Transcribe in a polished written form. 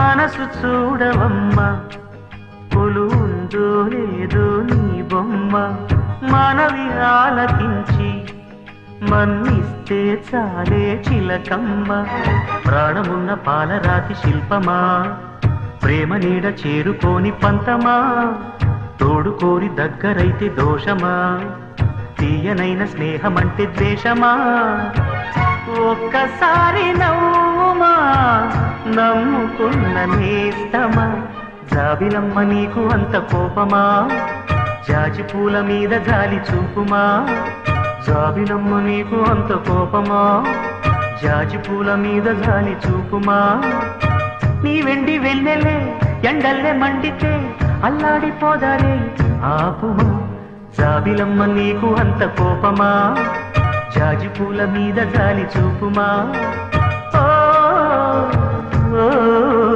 మనసు చూడవమ్మా కొలువుందో లేదో నీ బొమ్మ మనవి ఆలకించి మన్నిస్తే చాలే చిలకమ్మ ప్రాణమున్న పాలరాతి శిల్పమా ప్రేమ నీడ చేరుకోని పంతమా తోడు కోరి దగ్గరైతే దోషమా తీయనైన స్నేహమంటే ద్వేషమా ఒక్కసారి నవ్వుమా నమ్ముకున్న నేస్తమా జాబిలమ్మ నీకు అంత కోపమా జాజి పూల మీద జాలి చూపుమా జాబిలమ్మ నీకు అంత కోపమా జాజి పూల మీద జాలి చూపుమా నీ వెండి వెన్నెలే ఎండల్లే మండితే అల్లాడిపోదారే ఆపుమా జాబిలమ్మ నీకు అంత కోపమా జాజి పూల మీద జాలి చూపుమా ఓ